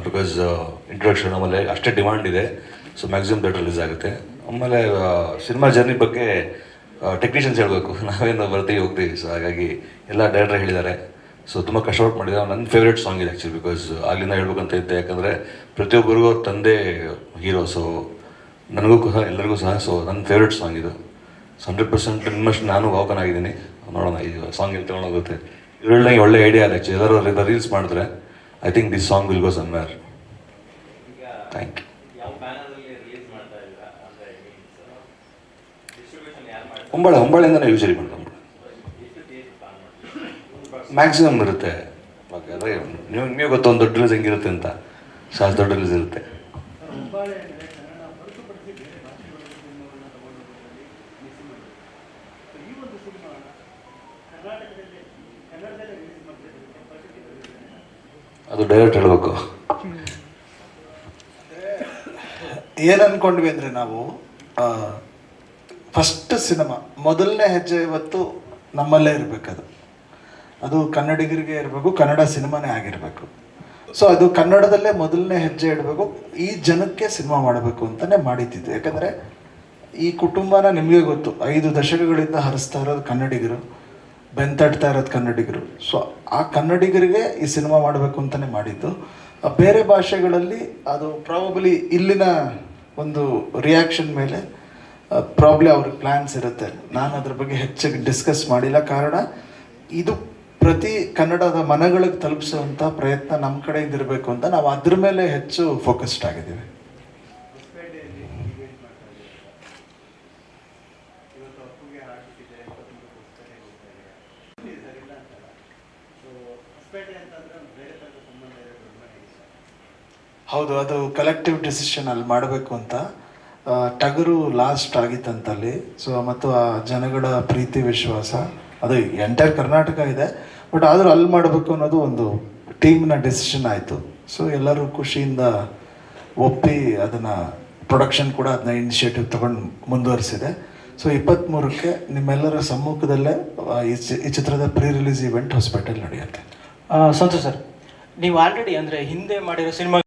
Because introduction ಆಮೇಲೆ ಅಷ್ಟೇ demand ಇದೆ. ಸೊ ಮ್ಯಾಕ್ಸಿಮಮ್ ಥಿಯೇಟರ್ ರಿಲೀಸ್ ಆಗುತ್ತೆ. ಆಮೇಲೆ ಸಿನಿಮಾ ಜರ್ನಿ ಬಗ್ಗೆ ಟೆಕ್ನಿಷಿಯನ್ಸ್ ಹೇಳಬೇಕು, ನಾವೇನು ಬರ್ತೀವಿ ಹೋಗ್ತೀವಿ. ಸೊ ಹಾಗಾಗಿ ಎಲ್ಲ ಡೈರೆಕ್ಟರ್ ಹೇಳಿದ್ದಾರೆ. ಸೊ ತುಂಬ ಕಷ್ಟಪಟ್ಟು ಮಾಡಿದ್ದಾರೆ. ನನ್ನ ಫೇವ್ರೇಟ್ ಸಾಂಗ್ ಇದೆ ಆ್ಯಕ್ಚುಲಿ, ಬಿಕಾಸ್ ಅಲ್ಲಿಂದ ಹೇಳ್ಬೇಕಂತ ಇದ್ದೆ. ಯಾಕಂದರೆ ಪ್ರತಿಯೊಬ್ಬರಿಗೂ ಅವ್ರ ತಂದೆ ಹೀರೋ. ಸೊ ನನಗೂ ಸಹ ಎಲ್ಲರಿಗೂ ಸಹ. ಸೊ ನನ್ನ ಫೇವ್ರೇಟ್ ಸಾಂಗ್ ಇದು. ಸೊ 100% ನಿಮ್ಮಷ್ಟು ನಾನು ಭಾವಕನಾಗಿದ್ದೀನಿ. ನೋಡೋಣ ಈ ಸಾಂಗ್ ಎಲ್ಲಿ ತೊಗೊಂಡೋಗುತ್ತೆ. ಇದರೊಳಗೆ ಒಳ್ಳೆ ಐಡಿಯಾ ಅಲ್ಲ ಆ್ಯಕ್ಚುಲಿ. ಎಲ್ಲರೂ ರೀಲ್ಸ್ ಮಾಡಿದ್ರೆ I think this song will go somewhere. Thank you. ಹೊಂಬಾಳೆಯಿಂದನೇ ಯೂಶಲಿ ಮಾಡೋದು. ಮ್ಯಾಕ್ಸಿಮಮ್ ಇರುತ್ತೆ. ಅದೇ ನಿಮಗೆ ಗೊತ್ತು ಒಂದು ದೊಡ್ಡ ರಿಲೀಸ್ ಹೆಂಗಿರುತ್ತೆ ಅಂತ. ಸೊ ಅಷ್ಟು ದೊಡ್ಡ ರಿಲೀಸ್ ಇರುತ್ತೆ. ಅದು ಡೈರೆಕ್ಟ್ ಹೇಳಬೇಕು. ಏನು ಅಂದ್ಕೊಂಡ್ವಿ ಅಂದರೆ ನಾವು ಫಸ್ಟ್ ಸಿನಿಮಾ ಮೊದಲನೇ ಹೆಜ್ಜೆ ಇವತ್ತು ನಮ್ಮಲ್ಲೇ ಇರಬೇಕದು. ಅದು ಕನ್ನಡಿಗರಿಗೆ ಇರಬೇಕು, ಕನ್ನಡ ಸಿನಿಮಾನೇ ಆಗಿರಬೇಕು. ಸೊ ಅದು ಕನ್ನಡದಲ್ಲೇ ಮೊದಲನೇ ಹೆಜ್ಜೆ ಇಡಬೇಕು, ಈ ಜನಕ್ಕೆ ಸಿನಿಮಾ ಮಾಡಬೇಕು ಅಂತಲೇ ಮಾಡಿದ್ದಿದ್ದು. ಯಾಕಂದರೆ ಈ ಕುಟುಂಬನ ನಿಮಗೆ ಗೊತ್ತು, 5 ದಶಕಗಳಿಂದ ಹರಿಸ್ತಾ ಇರೋದು ಕನ್ನಡಿಗರು, ಬೆಂತಡ್ತಾ ಇರೋದು ಕನ್ನಡಿಗರು. ಸೊ ಆ ಕನ್ನಡಿಗರಿಗೆ ಈ ಸಿನಿಮಾ ಮಾಡಬೇಕು ಅಂತಲೇ ಮಾಡಿದ್ದು. ಬೇರೆ ಭಾಷೆಗಳಲ್ಲಿ ಅದು ಪ್ರಾಬಬ್ಲಿ ಇಲ್ಲಿನ ಒಂದು ರಿಯಾಕ್ಷನ್ ಮೇಲೆ ಪ್ರಾಬ್ಲಿ ಅವ್ರಿಗೆ ಪ್ಲ್ಯಾನ್ಸ್ ಇರುತ್ತೆ. ನಾನು ಅದ್ರ ಬಗ್ಗೆ ಹೆಚ್ಚಾಗಿ ಡಿಸ್ಕಸ್ ಮಾಡಿಲ್ಲ. ಕಾರಣ ಇದು ಪ್ರತಿ ಕನ್ನಡದ ಮನಗಳಿಗೆ ತಲುಪಿಸುವಂಥ ಪ್ರಯತ್ನ ನಮ್ಮ ಕಡೆಯಿಂದ ಇರಬೇಕು ಅಂತ ನಾವು ಅದ್ರ ಮೇಲೆ ಹೆಚ್ಚು ಫೋಕಸ್ಡ್ ಆಗಿದ್ದೀವಿ. ಹೌದು, ಅದು ಕಲೆಕ್ಟಿವ್ ಡಿಸಿಷನ್ ಅಲ್ಲಿ ಮಾಡಬೇಕು ಅಂತ. ಟಗರು ಲಾಸ್ಟ್ ಆಗಿತ್ತಂತಲ್ಲಿ. ಸೊ ಮತ್ತು ಆ ಜನಗಳ ಪ್ರೀತಿ ವಿಶ್ವಾಸ ಅದು ಎಂಟೈರ್ ಕರ್ನಾಟಕ ಇದೆ, ಬಟ್ ಆದರೂ ಅಲ್ಲಿ ಮಾಡಬೇಕು ಅನ್ನೋದು ಒಂದು ಟೀಮ್ನ ಡಿಸಿಷನ್ ಆಯಿತು. ಸೊ ಎಲ್ಲರೂ ಖುಷಿಯಿಂದ ಒಪ್ಪಿ ಅದನ್ನು ಪ್ರೊಡಕ್ಷನ್ ಕೂಡ ಅದನ್ನ ಇನಿಷಿಯೇಟಿವ್ ತೊಗೊಂಡು ಮುಂದುವರಿಸಿದೆ. ಸೊ 23ಕ್ಕೆ ನಿಮ್ಮೆಲ್ಲರ ಸಮ್ಮುಖದಲ್ಲೇ ಈ ಚಿತ್ರದ ಪ್ರೀ ರಿಲೀಸ್ ಇವೆಂಟ್ ಹೊಸಪೇಟೆಯಲ್ಲಿ ನಡೆಯುತ್ತೆ. ಸಂತೋಷ್ ಸರ್, ನೀವು ಆಲ್ರೆಡಿ ಅಂದರೆ ಹಿಂದೆ ಮಾಡಿರೋ ಸಿನಿಮಾ